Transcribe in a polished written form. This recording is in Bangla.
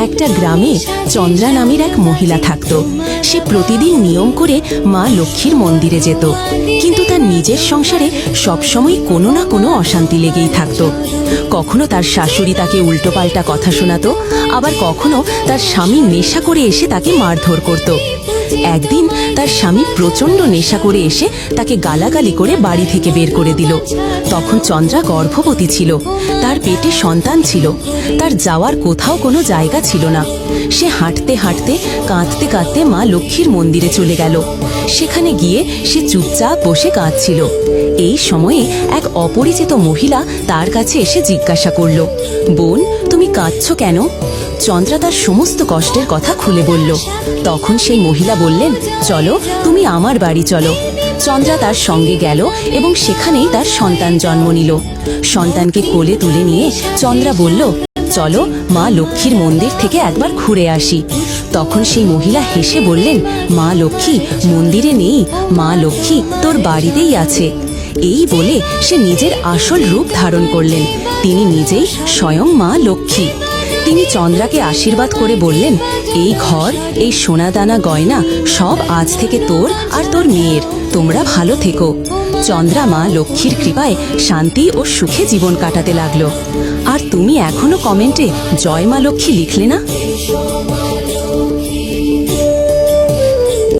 একটা গ্রামে চন্দ্রা নামের এক মহিলা থাকত। সে প্রতিদিন নিয়ম করে মা লক্ষ্মীর মন্দিরে যেত, কিন্তু তার নিজের সংসারে সবসময় কোনো না কোনো অশান্তি লেগেই থাকত। কখনো তার শাশুড়ি তাকে উল্টোপাল্টা কথা শোনাতো, আবার কখনো তার স্বামী নেশা করে এসে তাকে মারধর করত। একদিন তার স্বামী প্রচণ্ড নেশা করে এসে তাকে গালাগালি করে বাড়ি থেকে বের করে দিল। তখন চন্দ্রা গর্ভবতী ছিল, তার পেটে সন্তান ছিল, তার যাওয়ার কোথাও কোনো জায়গা ছিল না। সে হাঁটতে হাঁটতে কাঁদতে কাঁদতে মা লক্ষ্মীর মন্দিরে চলে গেল। সেখানে গিয়ে সে চুপচাপ বসে কাঁদছিল। এই সময়ে এক অপরিচিত মহিলা তার কাছে এসে জিজ্ঞাসা করল, বোন, তুমি কাঁদছো কেন? চন্দ্রা তার সমস্ত কষ্টের কথা খুলে বলল। তখন সেই মহিলা বললেন, চলো, তুমি আমার বাড়ি চলো। চন্দ্রা তার সঙ্গে গেল এবং সেখানেই তার সন্তান জন্ম নিল। সন্তানকে কোলে তুলে নিয়ে চন্দ্রা বলল, চলো মা লক্ষ্মীর মন্দির থেকে একবার ঘুরে আসি। তখন সেই মহিলা হেসে বললেন, মা লক্ষ্মী মন্দিরে নেই, মা লক্ষ্মী তোর বাড়িতেই আছে। এই বলে সে নিজের আসল রূপ ধারণ করলেন। তিনি নিজেই স্বয়ং মা লক্ষ্মী। তিনি চন্দ্রাকে আশীর্বাদ করে বললেন, এই ঘর, এই সোনাদানা গয়না সব আজ থেকে তোর আর তোর মেয়ের, তোমরা ভালো থেকো। চন্দ্রা মা লক্ষ্মীর কৃপায় শান্তি ও সুখে জীবন কাটাতে লাগলো। আর তুমি এখনো কমেন্টে জয় মা লক্ষ্মী লিখলে না?